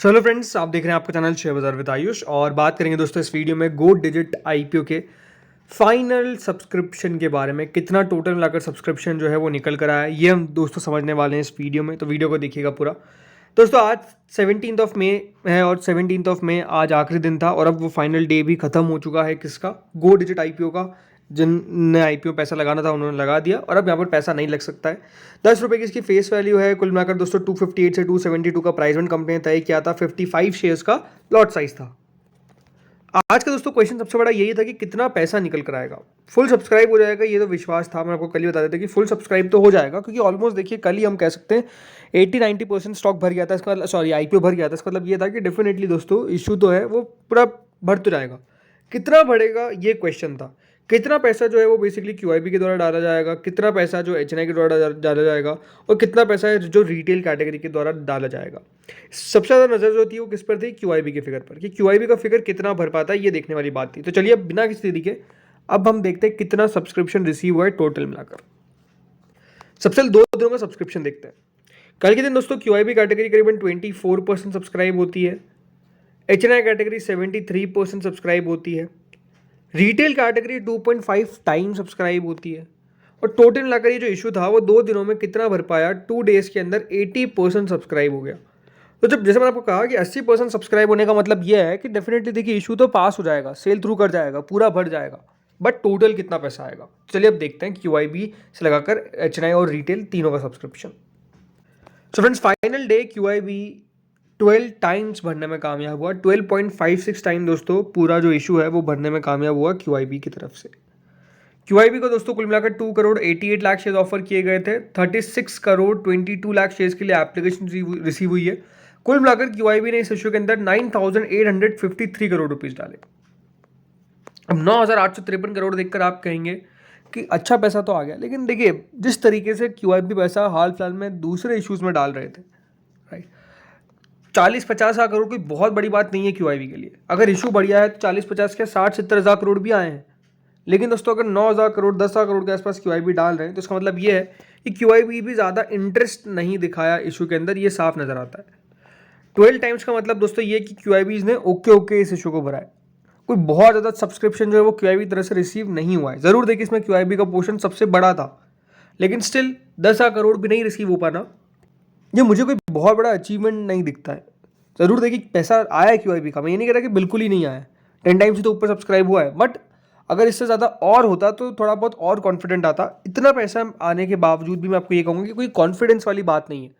Hello friends, आप देख रहे हैं आपका चैनल शेयर बाजार विद आयुष और बात करेंगे दोस्तों इस वीडियो में गो डिजिट आईपीओ के फाइनल सब्सक्रिप्शन के बारे में। कितना टोटल मिलाकर सब्सक्रिप्शन जो है वो निकल कर आया है, ये हम दोस्तों समझने वाले हैं इस वीडियो में, तो वीडियो को देखिएगा पूरा। दोस्तों आज 17 ऑफ मई है और 17 ऑफ मई आज आखिरी दिन था और अब वो फाइनल डे भी खत्म हो चुका है किसका, गो डिजिट आईपीओ का। जिनने आईपीओ पैसा लगाना था उन्होंने लगा दिया और अब यहाँ पर पैसा नहीं लग सकता है। 10 रुपये की इसकी फेस वैल्यू है। कुल मिलाकर दोस्तों 258 से 272 का प्राइस कंपनी ने तय किया था। 55 शेयर्स का लॉट साइज था। आज का दोस्तों क्वेश्चन सबसे बड़ा यही था कि कितना पैसा निकल कर आएगा। फुल सब्सक्राइब हो जाएगा, ये तो विश्वास था। मैं आपको कल ही बता देता कि फुल सब्सक्राइब तो हो जाएगा, क्योंकि ऑलमोस्ट देखिए कल ही हम कह सकते हैं 80-90% स्टॉक भर गया था। इसका मतलब सॉरी आईपीओ भर गया था। इसका मतलब ये था कि डेफिनेटली दोस्तों इशू तो है वो पूरा भर तो जाएगा। कितना बढ़ेगा ये क्वेश्चन था। कितना पैसा जो है वो बेसिकली क्यूआईबी के द्वारा डाला जाएगा, कितना पैसा जो एचएनआई के द्वारा डाला जाएगा और कितना पैसा है जो रिटेल कैटेगरी के द्वारा डाला जाएगा। सबसे ज़्यादा नज़र जो थी वो किस पर थी, क्यूआईबी के फिगर पर, कि क्यूआईबी का फिगर कितना भर पाता है, ये देखने वाली बात थी। तो चलिए अब बिना किसी देरी के अब हम देखते हैं कितना सब्सक्रिप्शन रिसीव हुआ है टोटल मिलाकर। सबसे पहले 2 दिनों का सब्सक्रिप्शन देखते हैं। कल के दिन दोस्तों क्यूआईबी कैटेगरी करीबन 24% सब्सक्राइब होती है। एचएनआई कैटेगरी 73% सब्सक्राइब होती है। रिटेल कैटेगरी 2.5 टाइम सब्सक्राइब होती है। और टोटल मिलाकर ये जो इशू था वो 2 दिनों में कितना भर पाया, 2 डेज के अंदर 80% सब्सक्राइब हो गया। तो जब जैसे मैंने आपको कहा कि 80% सब्सक्राइब होने का मतलब ये है कि डेफिनेटली देखिए इशू तो पास हो जाएगा, सेल थ्रू कर जाएगा, पूरा भर जाएगा, बट टोटल कितना पैसा आएगा। चलिए अब देखते हैं क्यूआईबी से लगाकर एचएनआई और रिटेल तीनों का subscription. So friends final day QIB 12 times भरने में कामयाब हुआ। 12.56 टाइम दोस्तों पूरा जो इशू है वो भरने में कामयाब हुआ क्यूआईबी की तरफ से। क्यूआईबी को दोस्तों कुल मिलाकर 2 करोड़ 88 लाख शेयर ऑफर किए गए थे। 36 करोड़ 22 लाख शेयर्स के लिए एप्लीकेशन रिसीव हुई है। कुल मिलाकर क्यूआईबी ने इस इशू के अंदर 9,853 करोड़ रुपीज डाले। अब 9,853 करोड़ देखकर आप कहेंगे कि अच्छा पैसा तो आ गया, लेकिन देखिए जिस तरीके से क्यूआईबी पैसा हाल फिलहाल में दूसरे इश्यूज में डाल रहे थे, राइट, 40-50 हज़ार करोड़ कोई बहुत बड़ी बात नहीं है क्यूआईबी के लिए। अगर इशू बढ़िया है तो 40-50 के 60-70 हज़ार करोड़ भी आए हैं। लेकिन दोस्तों अगर 9,000 करोड़ 10,000 करोड़ के आसपास क्यूआईबी डाल रहे हैं तो इसका मतलब ये है कि क्यूआईबी भी ज़्यादा इंटरेस्ट नहीं दिखाया इशू के अंदर, ये साफ नजर आता है। 12 टाइम्स का मतलब दोस्तों ये कि क्यूआईबी ने ओके इस इशू को भरा है। कोई बहुत ज़्यादा सब्सक्रिप्शन जो है वो क्यूआईबी की तरफ से रिसीव नहीं हुआ है। ज़रूर देखिए इसमें क्यूआईबी का पोर्शन सबसे बड़ा था, लेकिन स्टिल 10,000 करोड़ भी नहीं रिसीव हो पाना, ये मुझे कोई बहुत बड़ा अचीवमेंट नहीं दिखता है। ज़रूर देखिए पैसा आया है क्यूआईबी का, मैं ये नहीं कह रहा कि बिल्कुल ही नहीं आया है। 10 टाइम्स से तो ऊपर सब्सक्राइब हुआ है, बट अगर इससे ज़्यादा और होता तो थोड़ा बहुत और कॉन्फिडेंट आता। इतना पैसा आने के बावजूद भी मैं आपको ये कहूँगा कि कोई कॉन्फिडेंस वाली बात नहीं है।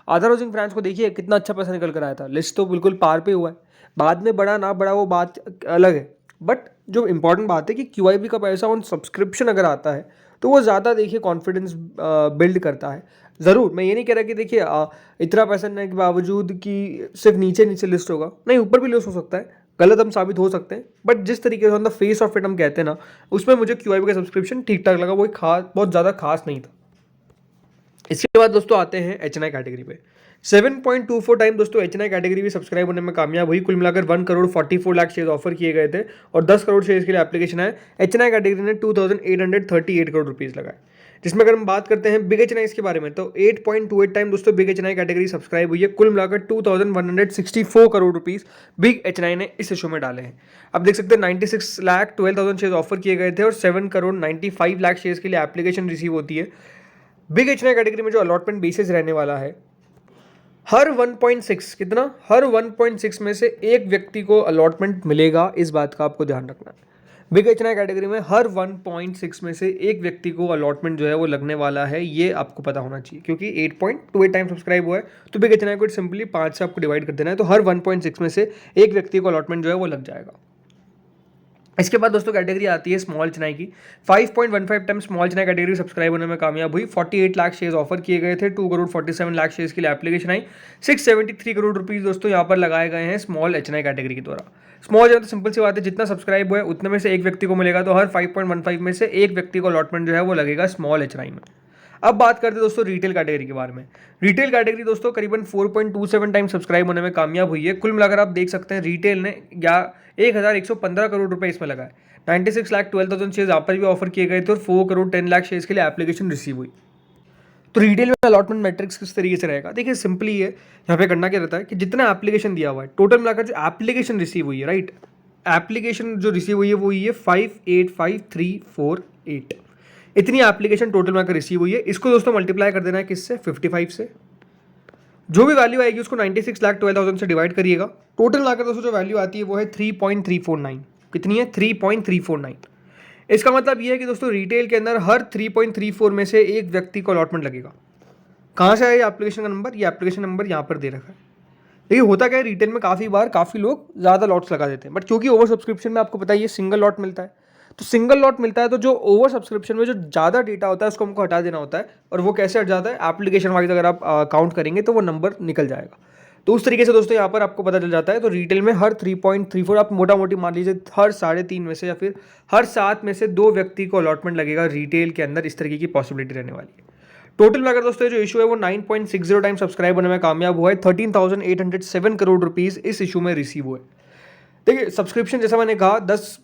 आधार हाउसिंग फाइनेंस को देखिए कितना अच्छा पैसा निकल कर आया था, लिस्ट तो बिल्कुल पार पे हुआ है। बाद में बढ़ा ना बढ़ा वो बात अलग है, बट जो इंपॉर्टेंट बात है कि क्यूआईबी का पैसा ऑन सब्सक्रिप्शन अगर आता है तो वो ज़्यादा देखिए कॉन्फिडेंस बिल्ड करता है। ज़रूर मैं ये नहीं कह रहा कि देखिए इतना पैसा देने के बावजूद कि सिर्फ नीचे नीचे लिस्ट होगा, नहीं ऊपर भी लिस्ट हो सकता है, गलत हम साबित हो सकते हैं, बट जिस तरीके से on the face of it हम कहते हैं ना, उसमें मुझे क्यूआईबी का सब्सक्रिप्शन ठीक ठाक लगा। वो खास बहुत ज़्यादा खास नहीं था। इसके बाद दोस्तों आते हैं एचएनआई कैटेगरी पे। 7.24 टाइम दोस्तों एचएनआई कैटेगरी भी सब्सक्राइब होने में कामयाब हुई। कुल मिलाकर 1 करोड़ 44 लाख शेयर ऑफर किए गए थे और 10 करोड़ शेयर्स के लिए एप्लीकेशन है। एचएनआई कैटेगरी ने 2,838 करोड़ रुपीज लगाए। जिसमें अगर हम बात करते हैं बिग एचएनआई के बारे में, तो 8.28 टाइम दोस्तों बिग एचएनआई कैटेगरी सब्सक्राइब हुई है। कुल मिलाकर 2,164 करोड़ रुपीज बिग एचएनआई ने इस इशू में डाले हैं। अब देख सकते हैं 96,12,000 शेयर ऑफर किए गए थे और 7 करोड़ 95 लाख शेयर्स के लिए एप्लीकेशन रिसीव होती है। बिग एचएनआई कैटेगरी में जो अलॉटमेंट बेसिस रहने वाला है, हर 1.6 कितना, हर 1.6 में से एक व्यक्ति को अलॉटमेंट मिलेगा, इस बात का आपको ध्यान रखना है। बिग एचएनआई कैटेगरी में हर 1.6 में से एक व्यक्ति को अलॉटमेंट जो है वो लगने वाला है, ये आपको पता होना चाहिए, क्योंकि 8.28 टाइम सब्सक्राइब हुआ है तो बिग एचएनआई को सिंपली 5 से आपको डिवाइड कर देना है, तो हर 1.6 में से एक व्यक्ति को अलॉटमेंट जो है वो लग जाएगा। इसके बाद दोस्तों कैटेगरी आती है स्मॉल चेन्नई की। 5.15 time small Chennai category subscribe होने में कामयाब हुई। 48 लाख शेयर्स ऑफर किए गए थे। 2 करोड़ 47 लाख शेयर्स के लिए एप्लीकेशन आई। 673 करोड़ रुपीस दोस्तों यहाँ पर लगाए गए हैं स्मॉल एचएनआई कैटेगरी के द्वारा। स्मॉल जो है तो सिंपल सी बात है, जितना सब्सक्राइब हुआ है उतने में से एक व्यक्ति को मिलेगा, तो हर 5.15 में से एक व्यक्ति को अलॉटमेंट जो है वो लगेगा स्मॉल एचएनआई में। अब बात करते हैं दोस्तों रिटेल कैटेगरी के बारे में। रिटेल कैटेगरी दोस्तों करीबन 4.27 टाइम सब्सक्राइब होने में कामयाब हुई है। कुल मिलाकर आप देख सकते हैं रिटेल ने 1,115 करोड़ रुपए इसमें लगाए। 96 लाख 12,000 शेयर्स यहाँ पर भी ऑफर किए गए थे और 4 करोड़ 10 लाख शेयर्स के लिए एप्लीकेशन रिसीव हुई। तो रिटेल में अलॉटमेंट मैट्रिक्स किस तरीके से रहेगा, देखिए सिंपली है, यहाँ पे करना क्या रहता है कि जितना एप्लीकेशन दिया हुआ है टोटल मिलाकर जो एप्लीकेशन रिसीव हुई है, राइट, एप्लीकेशन जो रिसीव हुई है वो हुई है 585348, इतनी एप्लीकेशन टोटल मिलाकर रिसीव हुई है। इसको दोस्तों मल्टीप्लाई कर देना है किससे, 55 से। जो भी वैल्यू आएगी उसको 96,12,000 से डिवाइड करिएगा। टोटल मिलाकर दोस्तों जो वैल्यू आती है वो है 3.349। कितनी है, 3.349। इसका मतलब ये है कि दोस्तों रिटेल के अंदर हर 3.34 में से एक व्यक्ति को अलॉटमेंट लगेगा। कहाँ से आया एप्लीकेशन का नंबर, ये एप्लीकेशन नंबर यहाँ पर दे रखा है। देखिए होता क्या है, रिटेल में काफ़ी लोग ज़्यादा लॉट्स लगा देते हैं, बट क्योंकि ओवर सब्सक्रिप्शन में आपको पता ही है सिंगल लॉट मिलता है, तो सिंगल लॉट मिलता है तो जो ओवर सब्सक्रिप्शन में जो ज़्यादा डेटा होता है उसको हमको हटा देना होता है। और वो कैसे हट जाता है, एप्लीकेशन वाइज अगर आप काउंट करेंगे तो वो नंबर निकल जाएगा। तो उस तरीके से दोस्तों यहाँ पर आपको पता चल जाता है। तो रिटेल में हर 3.34 आप मोटा मोटी मान लीजिए हर 3.5 में से या फिर हर 7 में से 2 व्यक्ति को अलॉटमेंट लगेगा रिटेल के अंदर, इस तरीके की पॉसिबिलिटी रहने वाली है। टोटल में अगर दोस्तों जो इशू है वो 9.60 टाइम सब्सक्राइब होने में कामयाब हुआ है। 13,807 करोड़ रुपीस इस इशू में रिसीव हुए। देखिए सब्सक्रिप्शन जैसा मैंने कहा 10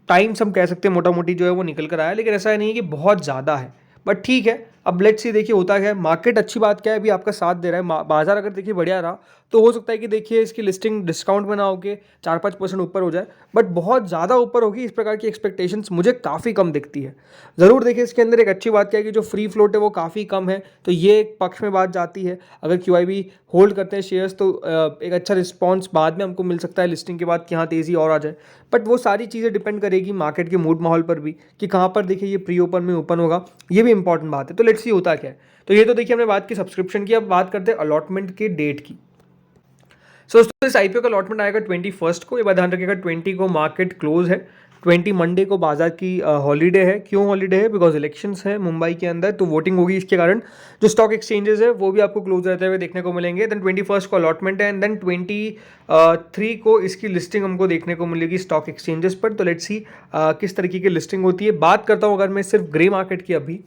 टाइम्स हम कह सकते हैं मोटा मोटी जो है वो निकल कर आया, लेकिन ऐसा नहीं है कि बहुत ज़्यादा है, बट ठीक है। अब लेट्स सी, देखिए होता क्या है, मार्केट अच्छी बात क्या है अभी आपका साथ दे रहा है, बाजार अगर देखिए बढ़िया रहा तो हो सकता है कि देखिए इसकी लिस्टिंग डिस्काउंट में ना होके 4-5% ऊपर हो जाए, बट बहुत ज़्यादा ऊपर होगी इस प्रकार की एक्सपेक्टेशंस मुझे काफ़ी कम दिखती है। ज़रूर देखिए इसके अंदर एक अच्छी बात क्या है कि जो फ्री फ्लोट है वो काफ़ी कम है, तो ये एक पक्ष में बात जाती है। अगर QIB होल्ड करते हैं शेयर्स तो एक अच्छा रिस्पॉन्स बाद में हमको मिल सकता है लिस्टिंग के बाद कि हाँ तेज़ी और आ जाए, बट वो सारी चीज़ें डिपेंड करेगी मार्केट के मूड माहौल पर भी कि कहाँ पर देखिए ये प्री ओपन में ओपन होगा, ये भी इंपॉर्टेंट बात है। तो लेट्स सी होता क्या है। तो ये तो देखिए हमने बात की सब्सक्रिप्शन की, अब बात करते हैं अलॉटमेंट के डेट की। सो दोस्तों इस IPO का अलॉटमेंट आएगा 21 को, ये बात ध्यान रखिएगा 20 को मार्केट क्लोज है, 20 मंडे को बाजार की हॉलीडे है। क्यों हॉलीडे है, बिकॉज इलेक्शंस है मुंबई के अंदर, तो वोटिंग होगी, इसके कारण जो स्टॉक एक्सचेंजेस है वो भी आपको क्लोज रहते हुए देखने को मिलेंगे। देन 21 को अलॉटमेंट है एंड देन 23 को इसकी लिस्टिंग हमको देखने को मिलेगी स्टॉक एक्सचेंजेस पर। तो लेट्स सी किस तरीके की लिस्टिंग होती है। बात करता हूँ अगर मैं सिर्फ ग्रे मार्केट की अभी,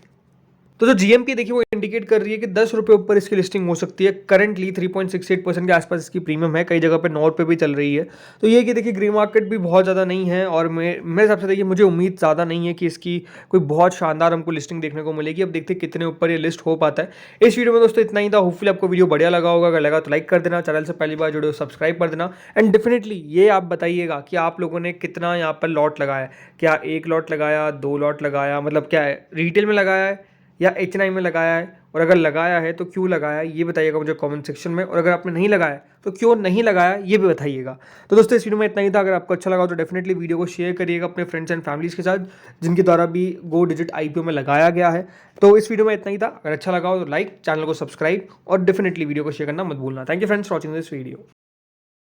तो जो GMP देखिए वो इंडिकेट कर रही है कि 10 रुपये ऊपर इसकी लिस्टिंग हो सकती है। करंटली 3.68% के आसपास इसकी प्रीमियम है, कई जगह पे 9 रुपये भी चल रही है। तो ये कि देखिए ग्रे मार्केट भी बहुत ज़्यादा नहीं है और मेरे हिसाब से देखिए मुझे उम्मीद ज़्यादा नहीं है कि इसकी कोई बहुत शानदार हमको लिस्टिंग देखने को मिलेगी। अब देखते हैं कितने ऊपर ये लिस्ट हो पाता है। इस वीडियो में दोस्तों इतना ही था। होपफुली आपको वीडियो बढ़िया लगा होगा, अगर लगा तो लाइक कर देना, चैनल से पहली बार जुड़े हो सब्सक्राइब कर देना एंड डेफिनेटली ये आप बताइएगा कि आप लोगों ने कितना यहाँ पर लॉट लगाया, क्या 1 लॉट लगाया, 2 लॉट लगाया, मतलब क्या है, रिटेल में लगाया है या HNI में लगाया है, और अगर लगाया है तो क्यों लगाया है ये बताइएगा मुझे कमेंट सेक्शन में, और अगर आपने नहीं लगाया तो क्यों नहीं लगाया ये भी बताइएगा। तो दोस्तों इस वीडियो में इतना ही था। अगर आपको अच्छा लगा तो डेफिनेटली वीडियो को शेयर करिएगा अपने फ्रेंड्स एंड फैमिलीज के साथ जिनके द्वारा भी गो डिजिट IPO में लगाया गया है। तो इस वीडियो में इतना ही था। अगर अच्छा लगा हो तो लाइक, चैनल को सब्सक्राइब और डेफिनेटली वीडियो को शेयर करना मत भूलना। Thank you friends for watching this video.